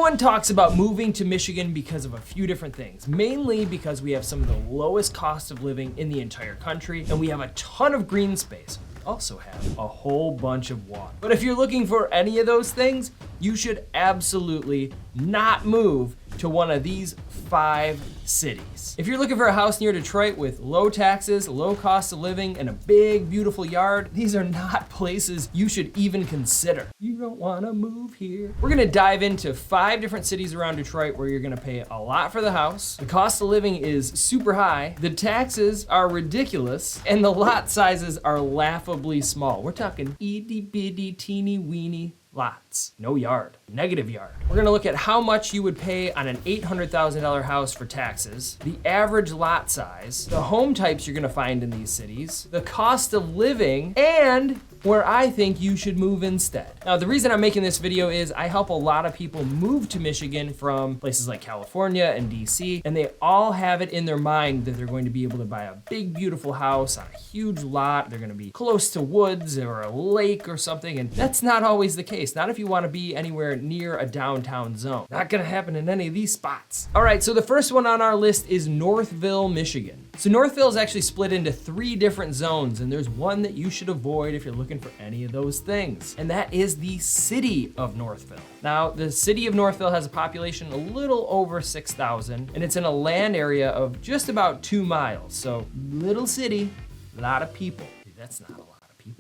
Everyone talks about moving to Michigan because of a few different things, mainly because we have some of the lowest cost of living in the entire country, and we have a ton of green space. Also have a whole bunch of water. But if you're looking for any of those things, you should absolutely not move to one of these 5 cities. If you're looking for a house near Detroit with low taxes, low cost of living, and a big, beautiful yard, these are not places you should even consider. You don't wanna move here. We're gonna dive into 5 different cities around Detroit where you're gonna pay a lot for the house, the cost of living is super high, the taxes are ridiculous, and the lot sizes are laughably small. We're talking itty bitty teeny weeny lots, no yard, negative yard. We're gonna look at how much you would pay on an $800,000 house for taxes, the average lot size, the home types you're gonna find in these cities, the cost of living, and where I think you should move instead. Now, the reason I'm making this video is I help a lot of people move to Michigan from places like California and DC, and they all have it in their mind that they're going to be able to buy a big, beautiful house on a huge lot. They're gonna be close to woods or a lake or something, and that's not always the case. Not if you wanna be anywhere near a downtown zone. Not gonna happen in any of these spots. All right, so the first one on our list is Northville, Michigan. So Northville is actually split into 3 different zones, and there's one that you should avoid if you're looking for any of those things, and that is the city of Northville. Now, the city of Northville has a population a little over 6,000, and it's in a land area of just about 2 miles. So little city, a lot of people. That's not a lot.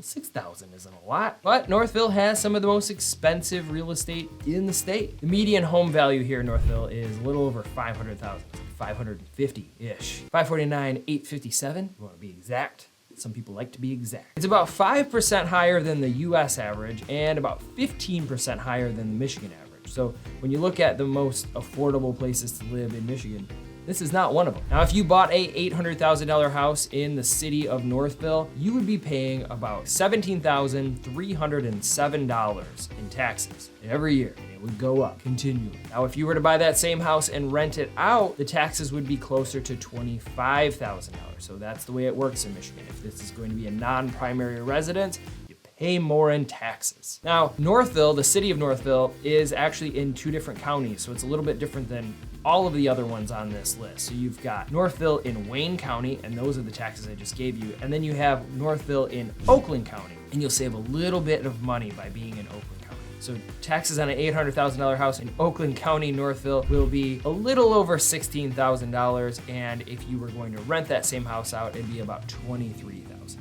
6,000 isn't a lot, but Northville has some of the most expensive real estate in the state. The median home value here in Northville is a little over 500,000, 550-ish. 549,857, if you wanna be exact. Some people like to be exact. It's about 5% higher than the US average and about 15% higher than the Michigan average. So when you look at the most affordable places to live in Michigan, this is not one of them. Now, if you bought a $800,000 house in the city of Northville, you would be paying about $17,307 in taxes every year. It would go up continually. Now, if you were to buy that same house and rent it out, the taxes would be closer to $25,000. So that's the way it works in Michigan. If this is going to be a non-primary residence, pay more in taxes. Now, Northville, the city of Northville, is actually in 2 different counties, so it's a little bit different than all of the other ones on this list. So you've got Northville in Wayne County, and those are the taxes I just gave you, and then you have Northville in Oakland County, and you'll save a little bit of money by being in Oakland County. So taxes on an $800,000 house in Oakland County, Northville, will be a little over $16,000, and if you were going to rent that same house out, it'd be about $23,000.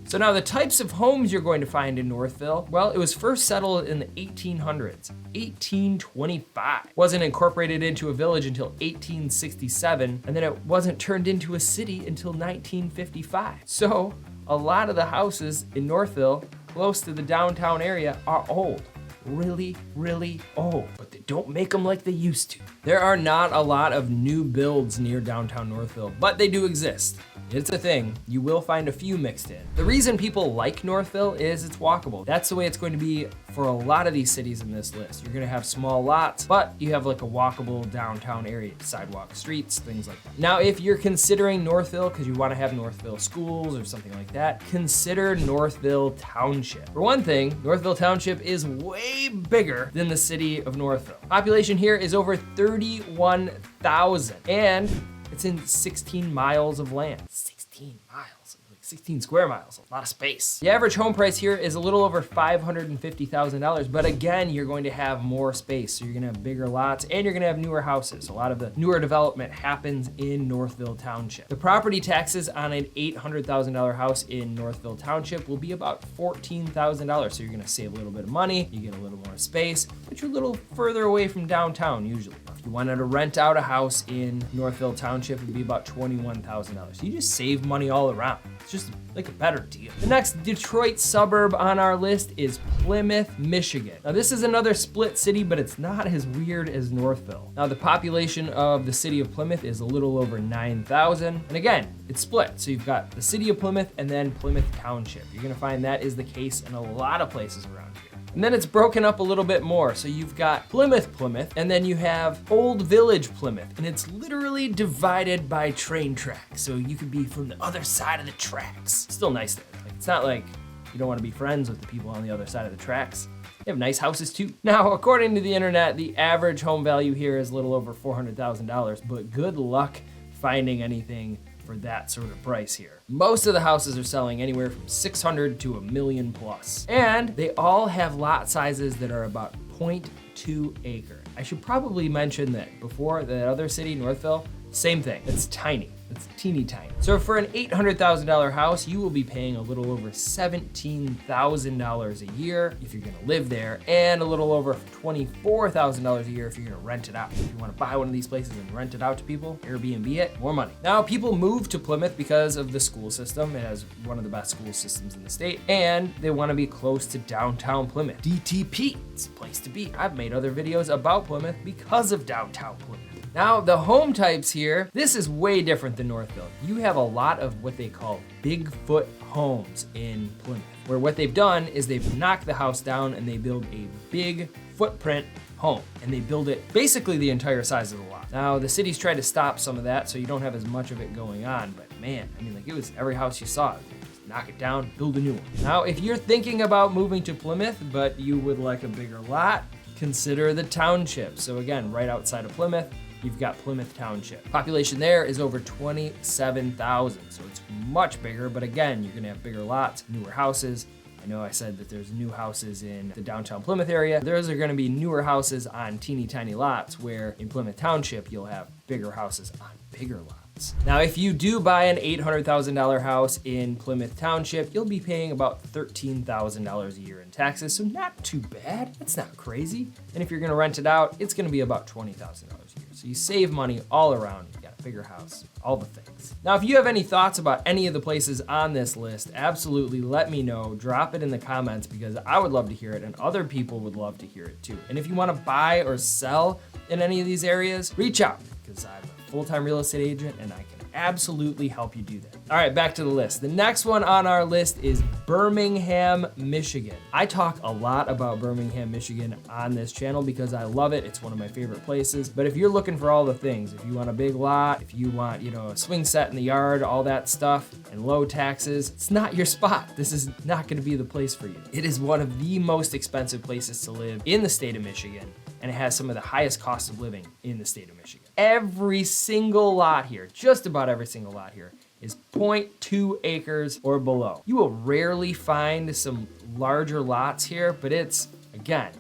So now the types of homes you're going to find in Northville, well, it was first settled in the 1800s, 1825. Wasn't incorporated into a village until 1867, and then it wasn't turned into a city until 1955. So a lot of the houses in Northville, close to the downtown area, are old. Really, really old, but they don't make them like they used to. There are not a lot of new builds near downtown Northville, but they do exist. It's a thing. You will find a few mixed in. The reason people like Northville is it's walkable. That's the way it's going to be for a lot of these cities in this list. You're gonna have small lots, but you have like a walkable downtown area, sidewalk, streets, things like that. Now, if you're considering Northville because you wanna have Northville schools or something like that, consider Northville Township. For one thing, Northville Township is way bigger than the city of Northville. Population here is over 31,000, and it's in 16 miles of land. 16 miles, like 16 square miles, a lot of space. The average home price here is a little over $550,000, but again, you're going to have more space. So you're gonna have bigger lots and you're gonna have newer houses. A lot of the newer development happens in Northville Township. The property taxes on an $800,000 house in Northville Township will be about $14,000. So you're gonna save a little bit of money, you get a little more space, but you're a little further away from downtown usually. If you wanted to rent out a house in Northville Township, it would be about $21,000. So you just save money all around. It's just like a better deal. The next Detroit suburb on our list is Plymouth, Michigan. Now this is another split city, but it's not as weird as Northville. Now the population of the city of Plymouth is a little over 9,000. And again, it's split. So you've got the city of Plymouth and then Plymouth Township. You're gonna find that is the case in a lot of places around here. And then it's broken up a little bit more. So you've got Plymouth, and then you have Old Village, Plymouth, and it's literally divided by train tracks. So you could be from the other side of the tracks. Still nice there. Like, it's not like you don't want to be friends with the people on the other side of the tracks. They have nice houses too. Now, according to the internet, the average home value here is a little over $400,000, but good luck finding anything for that sort of price here. Most of the houses are selling anywhere from 600 to $1 million plus. And they all have lot sizes that are about 0.2 acre. I should probably mention that before, the other city, Northville, same thing. It's tiny. It's teeny tiny. So for an $800,000 house, you will be paying a little over $17,000 a year if you're gonna live there, and a little over $24,000 a year if you're gonna rent it out. If you wanna buy one of these places and rent it out to people, Airbnb it, more money. Now, people move to Plymouth because of the school system. It has one of the best school systems in the state, and they wanna be close to downtown Plymouth. DTP, it's a place to be. I've made other videos about Plymouth because of downtown Plymouth. Now, the home types here, this is way different than Northville. You have a lot of what they call Bigfoot homes in Plymouth, where what they've done is they've knocked the house down and they build a big footprint home, and they build it basically the entire size of the lot. Now, the city's tried to stop some of that, so you don't have as much of it going on, but man, I mean, like, it was every house you saw. Just knock it down, build a new one. Now, if you're thinking about moving to Plymouth, but you would like a bigger lot, consider the township. So again, right outside of Plymouth, you've got Plymouth Township. Population there is over 27,000, so it's much bigger, but again, you're gonna have bigger lots, newer houses. I know I said that there's new houses in the downtown Plymouth area. Those are gonna be newer houses on teeny tiny lots, where in Plymouth Township, you'll have bigger houses on bigger lots. Now, if you do buy an $800,000 house in Plymouth Township, you'll be paying about $13,000 a year in taxes, so not too bad. That's not crazy. And if you're gonna rent it out, it's gonna be about $20,000 a year. So you save money all around. You got a bigger house, all the things. Now, if you have any thoughts about any of the places on this list, absolutely let me know. Drop it in the comments, because I would love to hear it and other people would love to hear it too. And if you wanna buy or sell in any of these areas, reach out, because I'm a full-time real estate agent and I can absolutely help you do that. All right, back to the list. The next one on our list is Birmingham, Michigan. I talk a lot about Birmingham, Michigan on this channel because I love it. It's one of my favorite places. But if you're looking for all the things, if you want a big lot, if you want, a swing set in the yard, all that stuff, and low taxes, it's not your spot. This is not gonna be the place for you. It is one of the most expensive places to live in the state of Michigan, and it has some of the highest costs of living in the state of Michigan. Every single lot here, just about every single lot here, is 0.2 acres or below. You will rarely find some larger lots here, but it's, again,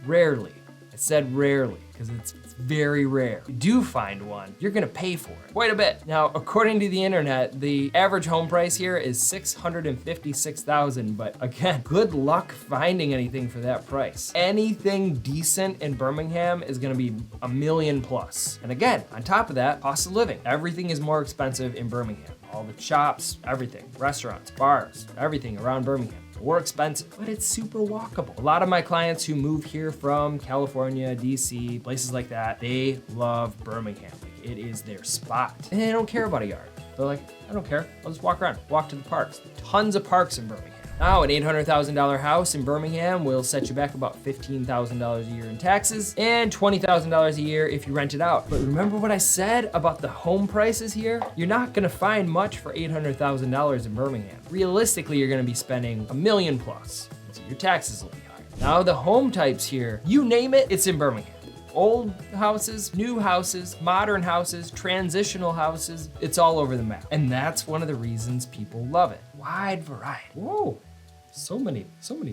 rarely. I said rarely, because it's very rare. If you do find one, you're gonna pay for it quite a bit. Now, according to the internet, the average home price here is $656,000, but again, good luck finding anything for that price. Anything decent in Birmingham is gonna be $1 million plus. And again, on top of that, cost of living. Everything is more expensive in Birmingham. All the shops, everything, restaurants, bars, everything around Birmingham. More expensive, but it's super walkable. A lot of my clients who move here from California, DC, places like that, they love Birmingham. Like, it is their spot. And they don't care about a yard. They're like, I don't care. I'll just walk around, walk to the parks. Tons of parks in Birmingham. Now, an $800,000 house in Birmingham will set you back about $15,000 a year in taxes and $20,000 a year if you rent it out. But remember what I said about the home prices here? You're not gonna find much for $800,000 in Birmingham. Realistically, you're gonna be spending $1 million plus, so your taxes will be higher. Now, the home types here, you name it, it's in Birmingham. Old houses, new houses, modern houses, transitional houses, it's all over the map. And that's one of the reasons people love it. Wide variety. Whoa, so many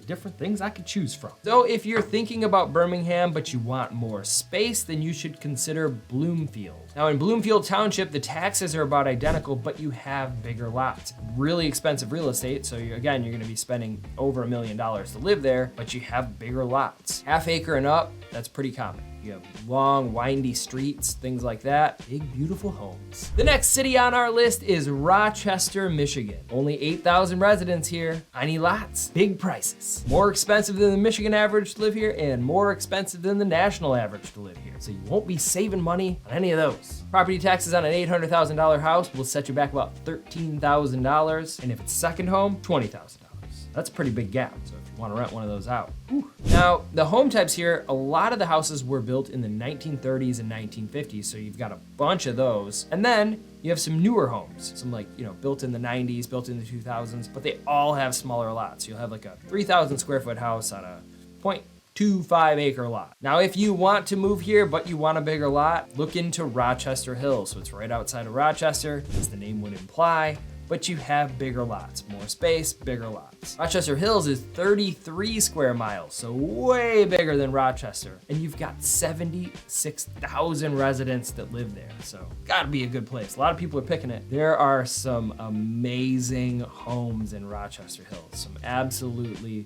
different things I could choose from. So if you're thinking about Birmingham, but you want more space, then you should consider Bloomfield. Now in Bloomfield Township, the taxes are about identical, but you have bigger lots. Really expensive real estate, so you're gonna be spending over $1 million to live there, but you have bigger lots. Half acre and up, that's pretty common. You have long, windy streets, things like that. Big, beautiful homes. The next city on our list is Rochester, Michigan. Only 8,000 residents here, tiny lots, big prices. More expensive than the Michigan average to live here and more expensive than the national average to live here. So you won't be saving money on any of those. Property taxes on an $800,000 house will set you back about $13,000. And if it's second home, $20,000. That's a pretty big gap, so if you want to rent one of those out. Whew. Now, the home types here, a lot of the houses were built in the 1930s and 1950s, so you've got a bunch of those. And then you have some newer homes, some built in the 90s, built in the 2000s, but they all have smaller lots. You'll have like a 3,000 square foot house on a 0.25 acre lot. Now, if you want to move here, but you want a bigger lot, look into Rochester Hills. So it's right outside of Rochester, as the name would imply, but you have bigger lots, more space, bigger lots. Rochester Hills is 33 square miles, so way bigger than Rochester. And you've got 76,000 residents that live there, so gotta be a good place. A lot of people are picking it. There are some amazing homes in Rochester Hills, some absolutely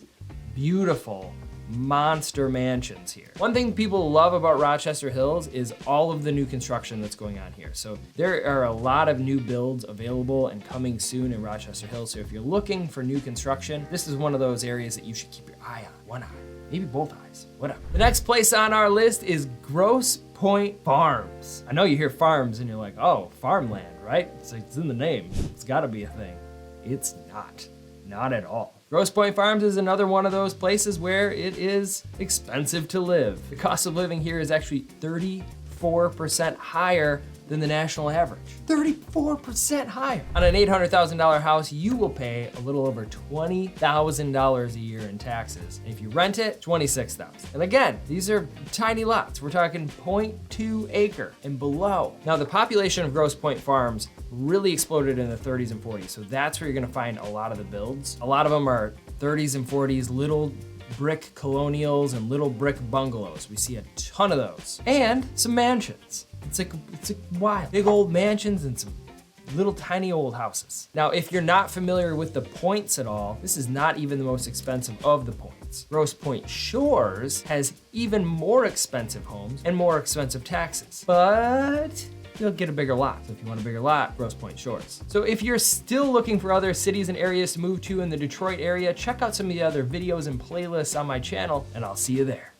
beautiful monster mansions here. One thing people love about Rochester Hills is all of the new construction that's going on here. So there are a lot of new builds available and coming soon in Rochester Hills. So if you're looking for new construction, this is one of those areas that you should keep your eye on. One eye, maybe both eyes, whatever. The next place on our list is Grosse Pointe Farms. I know you hear farms and you're like, oh, farmland, right? It's in the name. It's gotta be a thing. It's not at all. Grosse Pointe Farms is another one of those places where it is expensive to live. The cost of living here is actually 34% higher than the national average. 34% higher. On an $800,000 house, you will pay a little over $20,000 a year in taxes. And if you rent it, $26,000. And again, these are tiny lots. We're talking 0.2 acre and below. Now, the population of Grosse Pointe Farms really exploded in the 30s and 40s. So that's where you're gonna find a lot of the builds. A lot of them are 30s and 40s, little brick colonials and little brick bungalows. We see a ton of those. And some mansions. It's like wild. Big old mansions and some little tiny old houses. Now, if you're not familiar with the points at all, this is not even the most expensive of the points. Grosse Pointe Shores has even more expensive homes and more expensive taxes, but you'll get a bigger lot. So if you want a bigger lot, Grosse Pointe Shores. So if you're still looking for other cities and areas to move to in the Detroit area, check out some of the other videos and playlists on my channel, and I'll see you there.